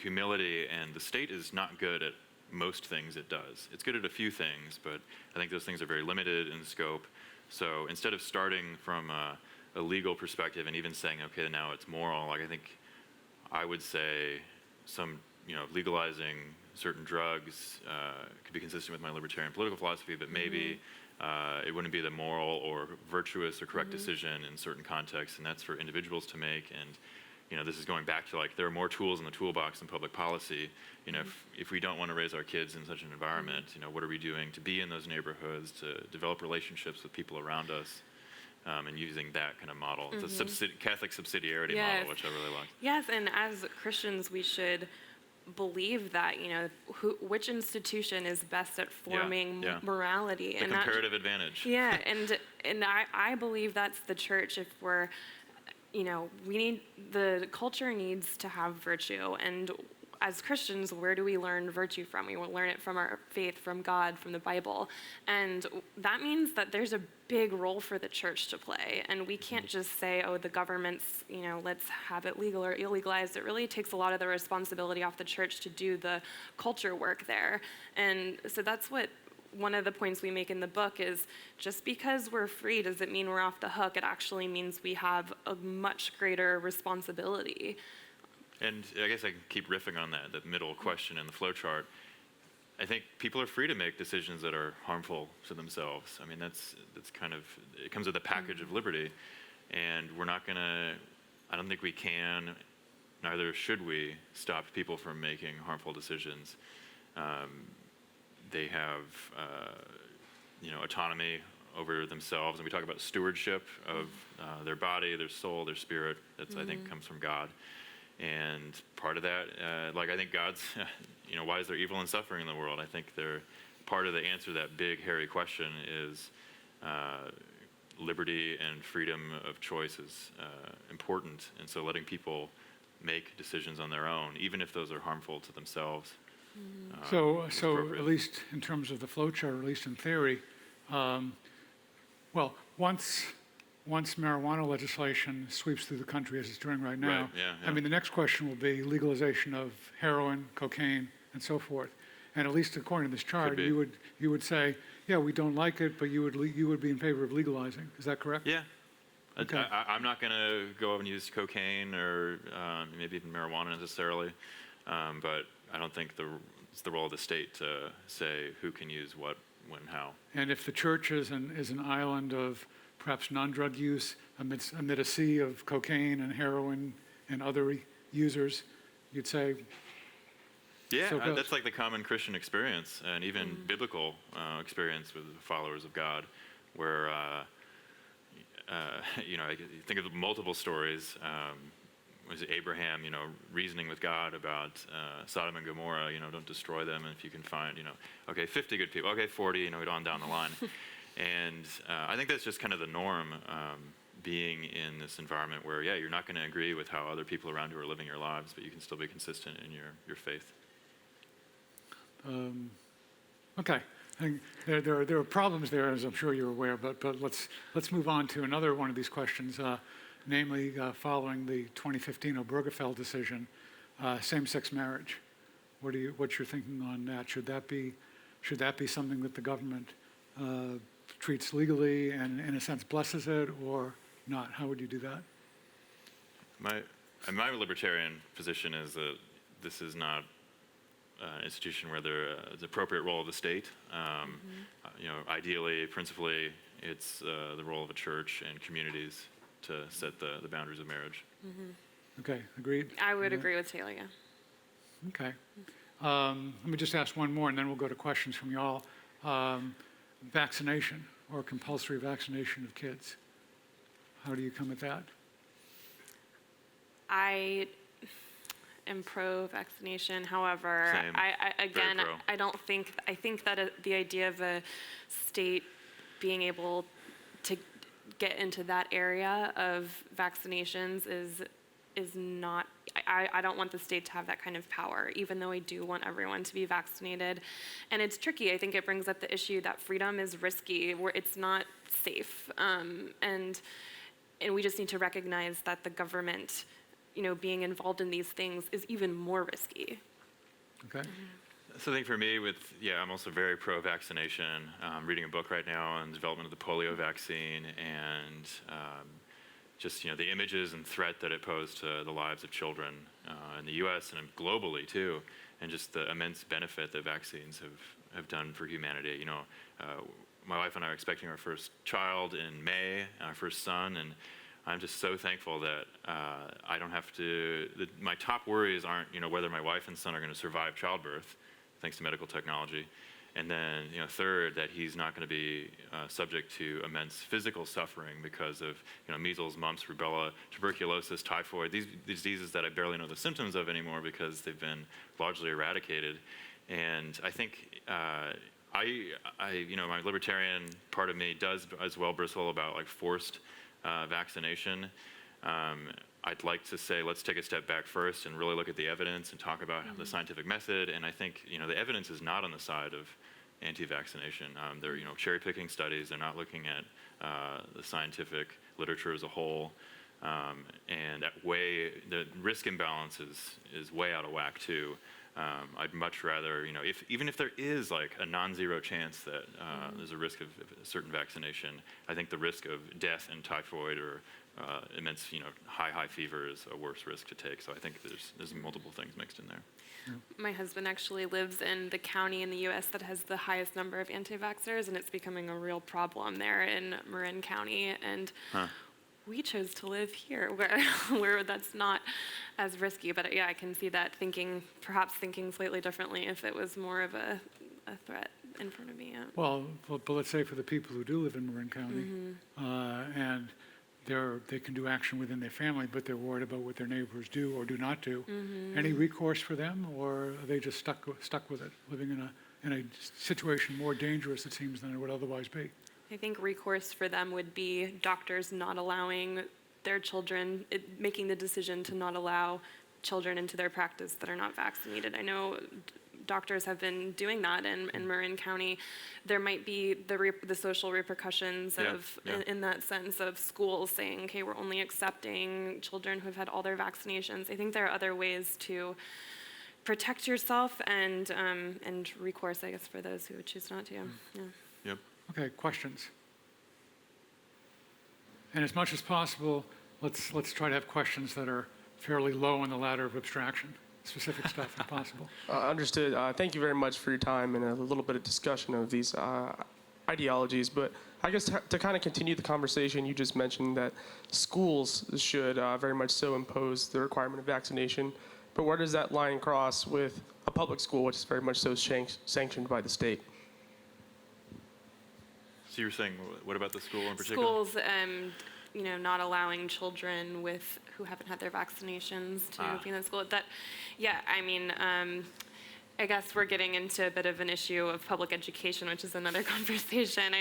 humility, and the state is not good at most things it does. It's good at a few things, but I think those things are very limited in scope. So instead of starting from a legal perspective and even saying, okay, now it's moral, like I think I would say legalizing certain drugs could be consistent with my libertarian political philosophy, but maybe it wouldn't be the moral or virtuous or correct decision in certain contexts, and that's for individuals to make. And this is going back to there are more tools in the toolbox in public policy. If we don't want to raise our kids in such an environment, what are we doing to be in those neighborhoods, to develop relationships with people around us, and using that kind of model. It's a Catholic subsidiarity model, which I really like. Yes, and as Christians, we should believe that which institution is best at forming morality, and comparative advantage. Yeah, and I believe that's the church. If we're the culture needs to have virtue, and as Christians, where do we learn virtue from? We will learn it from our faith, from God, from the Bible. And that means that there's a big role for the church to play. And we can't just say, oh, the government's, let's have it legal or illegalized. It really takes a lot of the responsibility off the church to do the culture work there. And so that's what one of the points we make in the book is, just because we're free doesn't mean we're off the hook. It actually means we have a much greater responsibility. And I guess I can keep riffing on that middle question in the flowchart. I think people are free to make decisions that are harmful to themselves. I mean, that's kind of, it comes with a package of liberty. And we're not going to, I don't think we can, neither should we, stop people from making harmful decisions. They have, autonomy over themselves. And we talk about stewardship of their body, their soul, their spirit. That's, I think, comes from God. And part of that, I think God's, why is there evil and suffering in the world? I think part of the answer to that big, hairy question is liberty and freedom of choice is important. And so letting people make decisions on their own, even if those are harmful to themselves. So at least in terms of the flowchart, at least in theory, once marijuana legislation sweeps through the country as it's doing right now, right, yeah. I mean, the next question will be legalization of heroin, cocaine, and so forth. And at least according to this chart, you would say, yeah, we don't like it, but you would be in favor of legalizing. Is that correct? Yeah. Okay. I'm not going to go out and use cocaine or maybe even marijuana necessarily, but I don't think it's the role of the state to say who can use what, when, how. And if the church is an island of perhaps non-drug use amid a sea of cocaine and heroin and other users, you'd say, yeah, so that's like the common Christian experience and even biblical experience with followers of God, where, I think of multiple stories. Was Abraham, reasoning with God about Sodom and Gomorrah, don't destroy them, and if you can find, 50 good people, 40, on down the line. And I think that's just kind of the norm, being in this environment where, you're not going to agree with how other people around you are living your lives, but you can still be consistent in your faith. Okay. I think there are problems there, as I'm sure you're aware, but let's move on to another one of these questions, namely following the 2015 Obergefell decision, same-sex marriage. What's your thinking on that? Should that be something that the government treats legally and, in a sense, blesses it, or not? How would you do that? My libertarian position is that this is not an institution where there's an appropriate role of the state. Ideally, principally, it's the role of a church and communities to set the boundaries of marriage. Okay, agreed? I would agree with Taylor, yeah. Okay. Let me just ask one more, and then we'll go to questions from y'all. Vaccination or compulsory vaccination of kids. How do you come at that? I am pro-vaccination. However, Same. I think that the idea of a state being able to get into that area of vaccinations is is not, I don't want the state to have that kind of power, even though I do want everyone to be vaccinated. And it's tricky. I think it brings up the issue that freedom is risky, where it's not safe. And we just need to recognize that the government, being involved in these things is even more risky. Okay. So I think for me, I'm also very pro-vaccination. I'm reading a book right now on the development of the polio vaccine, and just the images and threat that it posed to the lives of children in the U.S. and globally too, and just the immense benefit that vaccines have done for humanity. My wife and I are expecting our first child in May, our first son, and I'm just so thankful that I don't have to. My top worries aren't whether my wife and son are going to survive childbirth, thanks to medical technology. And then, third, that he's not going to be subject to immense physical suffering because of, measles, mumps, rubella, tuberculosis, typhoid, these diseases that I barely know the symptoms of anymore because they've been largely eradicated. And I think my libertarian part of me does as well bristle about forced vaccination. I'd like to say, let's take a step back first and really look at the evidence and talk about the scientific method. And I think, the evidence is not on the side of anti-vaccination. They're, cherry-picking studies. They're not looking at the scientific literature as a whole. And the risk imbalance is way out of whack, too. I'd much rather, even if there is a non-zero chance that there's a risk of a certain vaccination, I think the risk of death and typhoid or immense, high fever is a worse risk to take. So I think there's multiple things mixed in there. My husband actually lives in the county in the U.S. that has the highest number of anti-vaxxers, and it's becoming a real problem there in Marin County. And we chose to live here where that's not as risky. But I can see that perhaps thinking slightly differently if it was more of a threat in front of me. Yeah. Well, but let's say for the people who do live in Marin County, and they can do action within their family, but they're worried about what their neighbors do or do not do. Any recourse for them, or are they just stuck with it, living in a situation more dangerous, it seems, than it would otherwise be? I think recourse for them would be doctors not allowing their children, making the decision to not allow children into their practice that are not vaccinated. I know doctors have been doing that in Marin County. There might be the social repercussions in that sense of schools saying, okay, we're only accepting children who have had all their vaccinations. I think there are other ways to protect yourself and recourse, I guess, for those who would choose not to. Yeah. Yep. Okay, questions? And as much as possible, let's try to have questions that are fairly low on the ladder of abstraction. Specific stuff if possible. Understood. Thank you very much for your time and a little bit of discussion of these ideologies. But I guess to kind of continue the conversation, you just mentioned that schools should very much so impose the requirement of vaccination. But where does that line cross with a public school, which is very much so sanctioned by the state? So you were saying, what about the school in particular? Schools, not allowing children who haven't had their vaccinations to be in the school. I guess we're getting into a bit of an issue of public education, which is another conversation.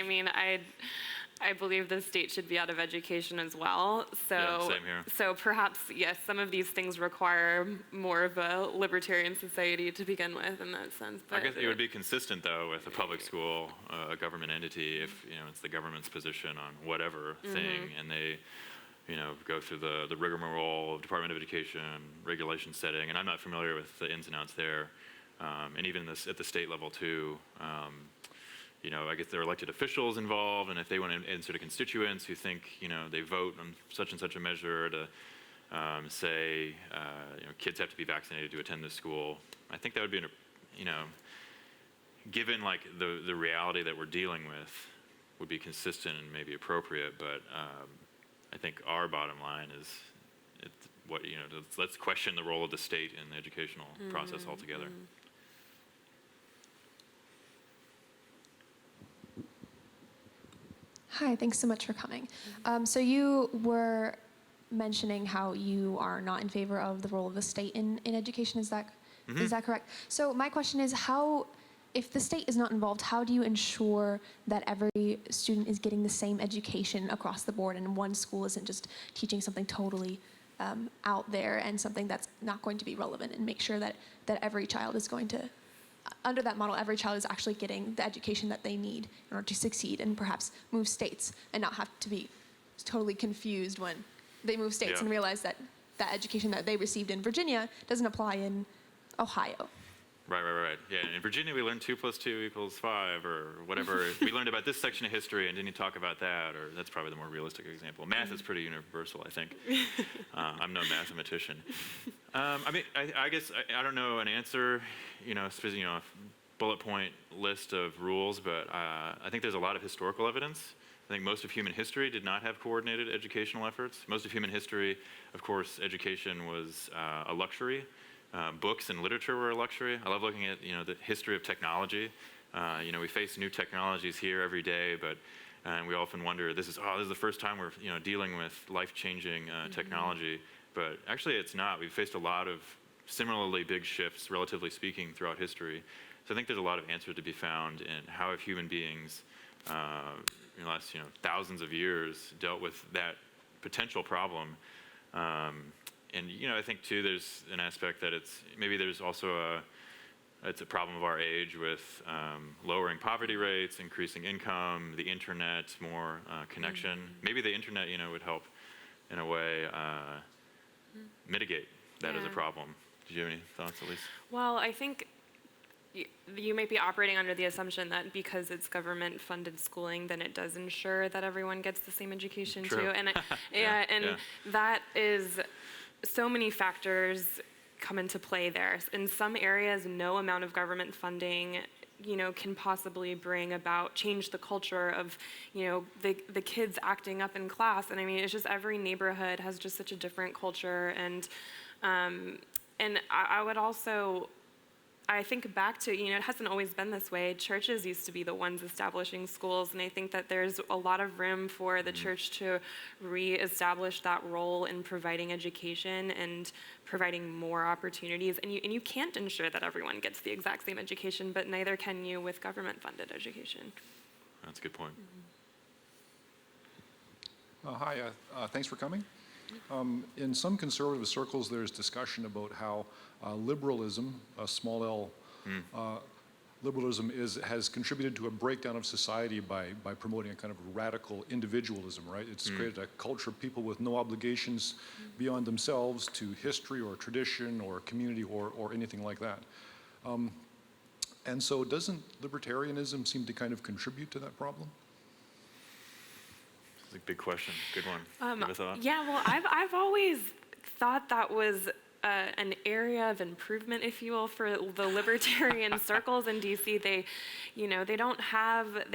I believe the state should be out of education as well. So, yeah, same here. So perhaps, yes, some of these things require more of a libertarian society to begin with in that sense. But I guess it would be consistent, though, with a public school, a government entity, if it's the government's position on whatever thing, and they go through the rigmarole of Department of Education, regulation setting, and I'm not familiar with the ins and outs there, and even at the state level, too. I guess there are elected officials involved, and if they want to answer to constituents who think, they vote on such and such a measure to say, kids have to be vaccinated to attend this school, I think that would be, given the reality that we're dealing with, would be consistent and maybe appropriate. But I think our bottom line is, let's question the role of the state in the educational process altogether. Hi, thanks so much for coming. So you were mentioning how you are not in favor of the role of the state in education. Is that correct? So my question is, if the state is not involved, how do you ensure that every student is getting the same education across the board and one school isn't just teaching something totally out there and something that's not going to be relevant, and make sure that every child is going to, under that model, every child is actually getting the education that they need in order to succeed and perhaps move states and not have to be totally confused when they move states and realize that that education that they received in Virginia doesn't apply in Ohio. Right. Yeah, in Virginia we learned 2 + 2 = 5 or whatever. We learned about this section of history and didn't talk about that, or that's probably the more realistic example. Math is pretty universal, I think. I'm no mathematician. I guess I don't know an answer, a bullet point list of rules, but I think there's a lot of historical evidence. I think most of human history did not have coordinated educational efforts. Most of human history, of course, education was a luxury. Books and literature were a luxury. I love looking at the history of technology. We face new technologies here every day, but we often wonder, this is the first time we're dealing with life-changing technology. But actually, it's not. We've faced a lot of similarly big shifts, relatively speaking, throughout history. So I think there's a lot of answers to be found in how have human beings, in the last thousands of years, dealt with that potential problem. And I think too, there's an aspect that there's also it's a problem of our age with lowering poverty rates, increasing income, the internet, more connection. Maybe the internet, would help in a way mitigate that as a problem. Did you have any thoughts, Elise? Well, I think you might be operating under the assumption that because it's government-funded schooling, then it does ensure that everyone gets the same education True. too. And that is, so many factors come into play there. In some areas, no amount of government funding, can possibly bring about, change the culture of, the kids acting up in class. And I mean, it's just every neighborhood has just such a different culture. And I would also, I think back to, it hasn't always been this way. Churches used to be the ones establishing schools, and I think that there's a lot of room for the church to reestablish that role in providing education and providing more opportunities. And you can't ensure that everyone gets the exact same education, but neither can you with government-funded education. That's a good point. Hi, thanks for coming. In some conservative circles, there's discussion about how liberalism, small l, liberalism has contributed to a breakdown of society by promoting a kind of radical individualism, right? It's created a culture of people with no obligations beyond themselves to history or tradition or community or anything like that. And so doesn't libertarianism seem to kind of contribute to that problem? It's a big question. Good one. Give a thought? Yeah, well, I've always thought that was an area of improvement, if you will, for the libertarian circles in DC. They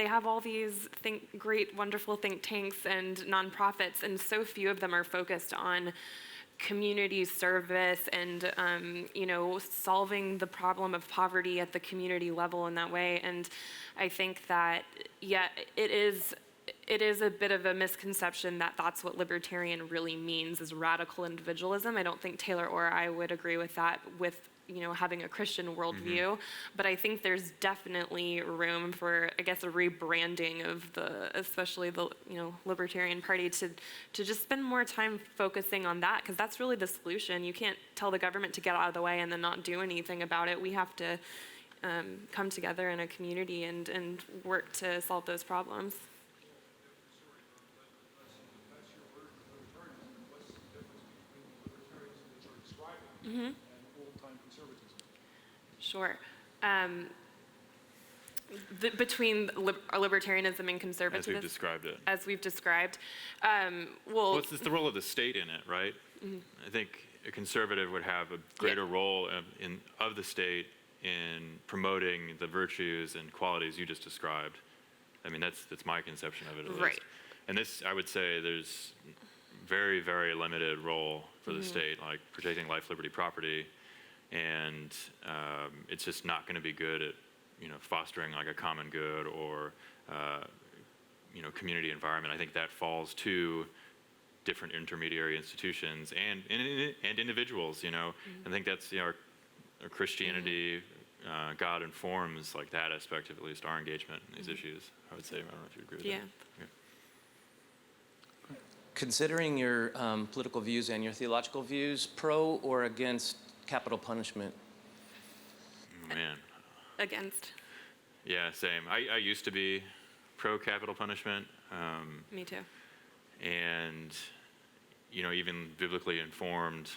have all these great, wonderful think tanks and nonprofits, and so few of them are focused on community service and solving the problem of poverty at the community level in that way. And I think that it is a bit of a misconception that that's what libertarian really means, is radical individualism. I don't think Taylor or I would agree with that, with having a Christian worldview. But I think there's definitely room for, I guess, a rebranding of especially the Libertarian Party to just spend more time focusing on that, because that's really the solution. You can't tell the government to get out of the way and then not do anything about it. We have to come together in a community and work to solve those problems. And old-time conservatism. Sure. Between libertarianism and conservatism, as we've described it. As we've described. Well, it's the role of the state in it, right? I think a conservative would have a greater role of the state in promoting the virtues and qualities you just described. I mean, that's my conception of it, at least. Right. And this, I would say, there's very, very limited role for the state, like protecting life, liberty, property, and it's just not going to be good at fostering like a common good or community environment. I think that falls to different intermediary institutions and individuals. I think that's our Christianity. God informs like that aspect of at least our engagement in these issues. I would say. I don't know if you agree with that. considering your political views and your theological views, pro or against capital punishment? Man. Against. Yeah, same. I used to be pro capital punishment. Me too. And, even biblically informed.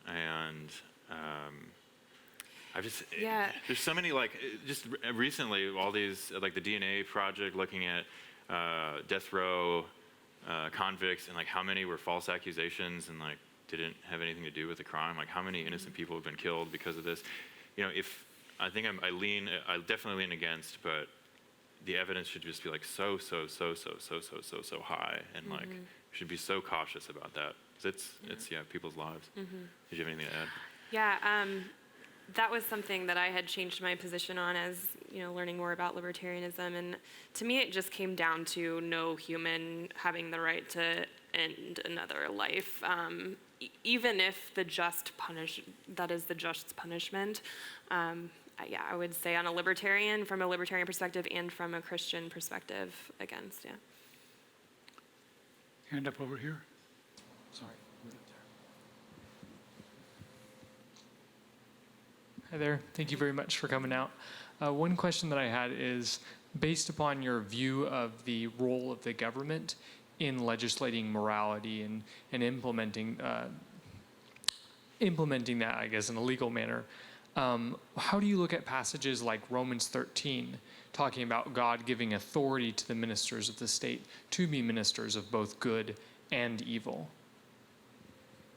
And there's so many, just recently, all these, the DNA Project looking at death row convicts and, how many were false accusations and, didn't have anything to do with the crime. How many innocent people have been killed because of this. I definitely lean against, but the evidence should just be so high, and we should be so cautious about that. It's people's lives. Did you have anything to add? Yeah, that was something that I had changed my position on as learning more about libertarianism, and to me it just came down to no human having the right to end another life, even if the just punishment. I would say from a libertarian perspective and from a Christian perspective against, yeah. Hand up over here. Sorry. Hi there. Thank you very much for coming out. One question that I had is, based upon your view of the role of the government in legislating morality and implementing that, I guess, in a legal manner, how do you look at passages like Romans 13, talking about God giving authority to the ministers of the state to be ministers of both good and evil?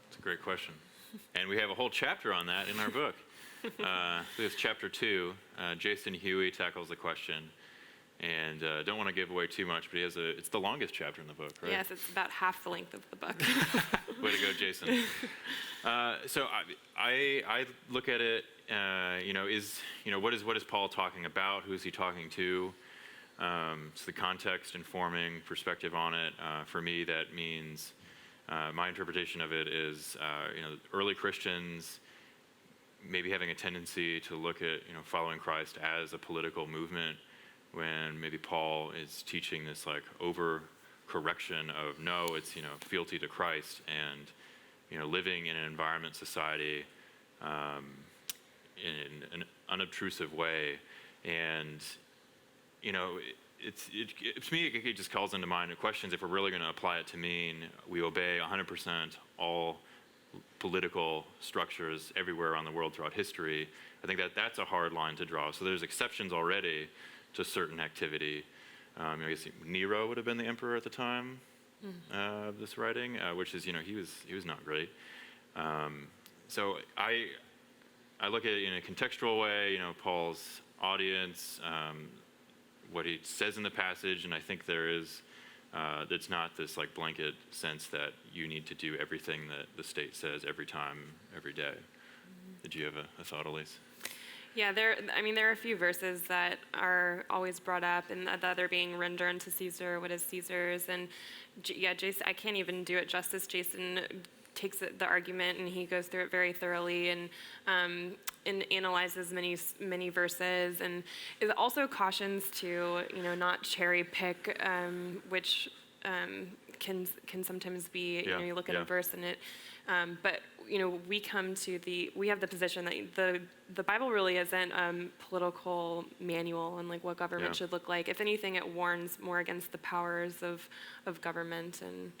It's a great question. And we have a whole chapter on that in our book. It's chapter 2. Jason Huey tackles the question. And don't want to give away too much, but it's the longest chapter in the book, right? Yes, it's about half the length of the book. Way to go, Jason. So I look at it, what is Paul talking about? Who is he talking to? So the context informing perspective on it. For me, that means my interpretation of it is, early Christians maybe having a tendency to look at, following Christ as a political movement, when maybe Paul is teaching this over-correction of no, it's fealty to Christ and living in an environment, society, in an unobtrusive way, and to me it just calls into mind questions if we're really going to apply it to mean we obey 100% all political structures everywhere around the world throughout history. I think that's a hard line to draw. So there's exceptions already to certain activity. I guess Nero would have been the emperor at the time of this writing, which is, he was not great. So I look at it in a contextual way, Paul's audience, what he says in the passage, and I think there is, it's not this blanket sense that you need to do everything that the state says every time, every day. Did you have a thought, Elise? Yeah, there are a few verses that are always brought up, and the other being render unto Caesar what is Caesar's. And Jason, I can't even do it justice. Jason takes the argument and he goes through it very thoroughly and analyzes many verses, and it also cautions to not cherry pick, which can sometimes be you look at a verse and it, but we have the position that the Bible really isn't political manual on what government should look like. If anything, it warns more against the powers of government and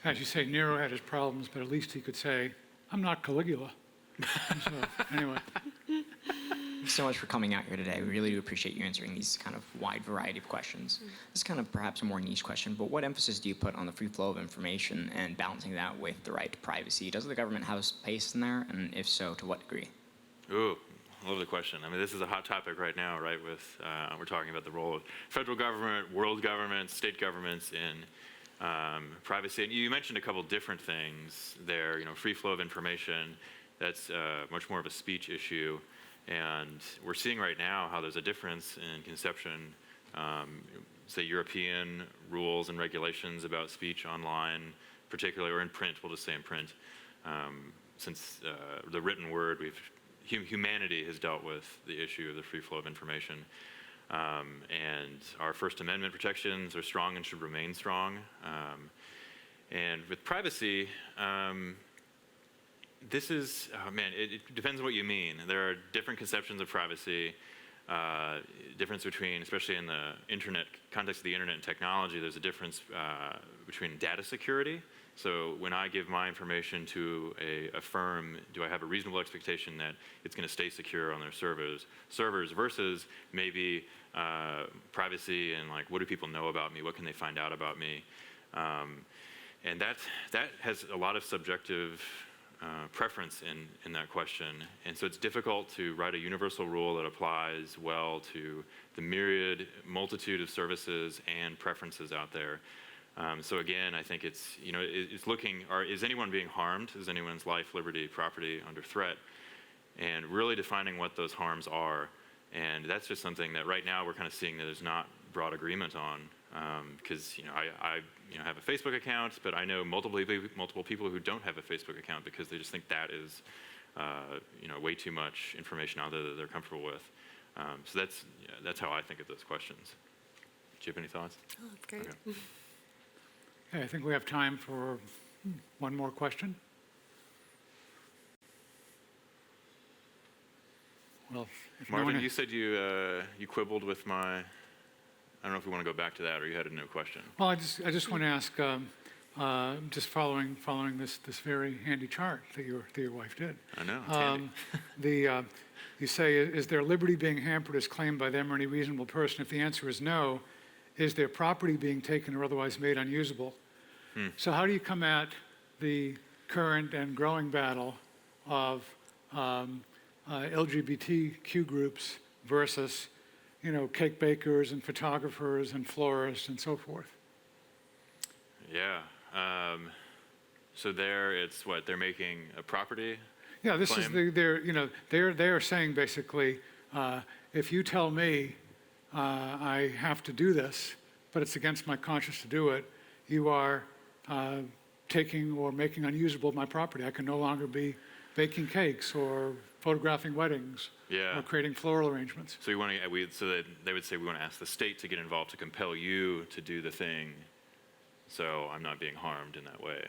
As you say, Nero had his problems, but at least he could say, I'm not Caligula. So, anyway. Thank you so much for coming out here today. We really do appreciate you answering these kind of wide variety of questions. This is kind of perhaps a more niche question, but what emphasis do you put on the free flow of information and balancing that with the right to privacy? Does the government have a space in there, and if so, to what degree? Ooh, I love the question. I mean, this is a hot topic right now, right? With we're talking about the role of federal government, world governments, state governments in privacy. And you mentioned a couple different things there. Free flow of information. That's much more of a speech issue. And we're seeing right now how there's a difference in conception, say European rules and regulations about speech online, particularly, or in print, we'll just say in print. Since the written word, humanity has dealt with the issue of the free flow of information. And our First Amendment protections are strong and should remain strong. And with privacy, this is, it depends on what you mean. There are different conceptions of privacy, difference between, especially in the internet, context of the internet and technology, there's a difference between data security. So when I give my information to a firm, do I have a reasonable expectation that it's going to stay secure on their servers versus maybe privacy and like, what do people know about me? What can they find out about me? And that has a lot of subjective preference in that question. And so it's difficult to write a universal rule that applies well to the myriad multitude of services and preferences out there. So again, I think it's looking, is anyone being harmed? Is anyone's life, liberty, property under threat? And really defining what those harms are. And that's just something that right now we're kind of seeing that there's not broad agreement on. Because I have a Facebook account, but I know multiple people who don't have a Facebook account because they just think that is way too much information out there that they're comfortable with. So that's how I think of those questions. Do you have any thoughts? Oh, that's great. Okay. Okay, I think we have time for one more question. Well, if no Marvin, one- you said you quibbled with my. I don't know if we want to go back to that, or you had a new question. Well, I just want to ask, just following this very handy chart that your wife did. I know. It's handy. You say, is their liberty being hampered as claimed by them or any reasonable person? If the answer is no, is their property being taken or otherwise made unusable? So how do you come at the current and growing battle of LGBTQ groups versus, cake bakers and photographers and florists and so forth? Yeah. So there, it's what they're making a property. Yeah, this claim? is they're saying basically, if you tell me I have to do this, but it's against my conscience to do it, you are taking or making unusable my property. I can no longer be baking cakes or photographing weddings or creating floral arrangements. So that they would say we want to ask the state to get involved to compel you to do the thing, so I'm not being harmed in that way.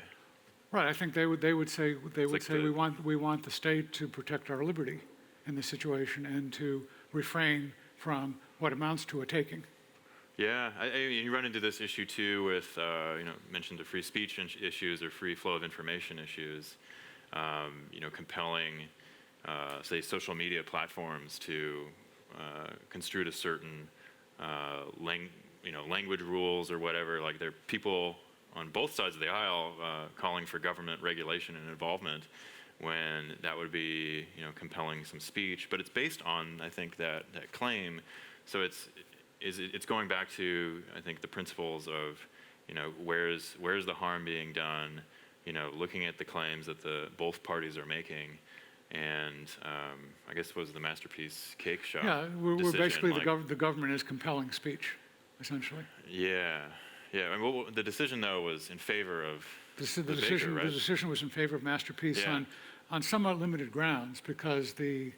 Right. I think they would say we want the state to protect our liberty in this situation and to refrain from what amounts to a taking. Yeah, you run into this issue too with mentioned the free speech issues or free flow of information issues. Compelling, say, social media platforms to construe to certain language rules or whatever. Like there are people on both sides of the aisle calling for government regulation and involvement when that would be compelling some speech. But it's based on, I think, that claim. So it's going back to, I think, the principles of where's the harm being done, looking at the claims that both parties are making. And I guess it was the Masterpiece Cake Shop. Yeah, we're decision, basically the government is compelling speech, essentially. Yeah. And the decision though was in favor of The decision was in favor of Masterpiece on somewhat limited grounds because the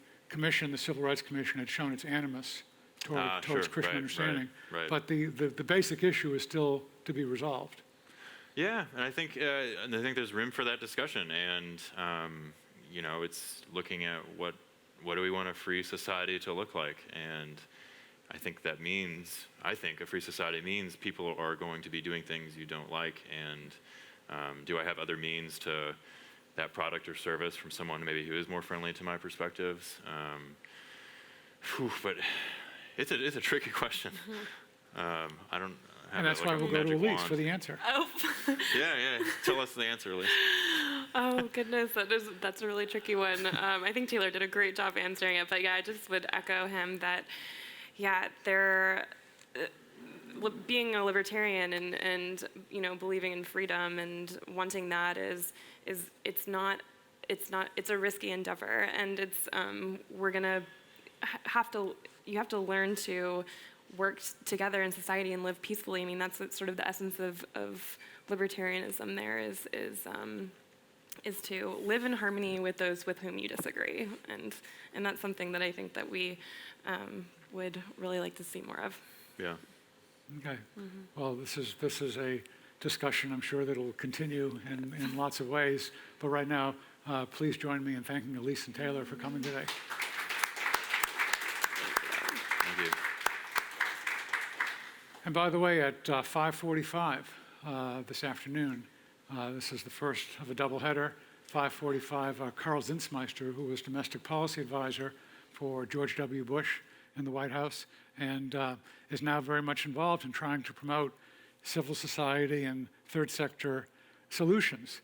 Civil Rights Commission, had shown its animus towards Christian understanding. Right. But the basic issue is still to be resolved. Yeah, and I think there's room for that discussion, and it's looking at what do we want a free society to look like, and I think a free society means people are going to be doing things you don't like, and do I have other means to that product or service from someone maybe who is more friendly to my perspectives? But it's a tricky question. I don't have And that's why we'll go to Elise for the answer. Oh. Yeah. Tell us the answer, Elise. Oh goodness, that's a really tricky one. I think Taylor did a great job answering it, but I just would echo him that, being a libertarian and believing in freedom and wanting that is it's a risky endeavor, and it's we're gonna you have to learn to work together in society and live peacefully. I mean, that's sort of the essence of libertarianism. There is to live in harmony with those with whom you disagree, and that's something that I think that we would really like to see more of. Yeah. Okay. Well, this is a discussion I'm sure that will continue in lots of ways. But right now, please join me in thanking Elise and Taylor for coming today. Thank you. And by the way, at 5:45 this afternoon, this is the first of a doubleheader. 5:45, Carl Zinsmeister, who was domestic policy advisor for George W. Bush in the White House, and is now very much involved in trying to promote civil society and third sector solutions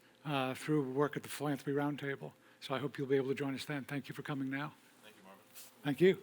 through work at the Philanthropy Roundtable. So I hope you'll be able to join us then. Thank you for coming now. Thank you, Marvin. Thank you.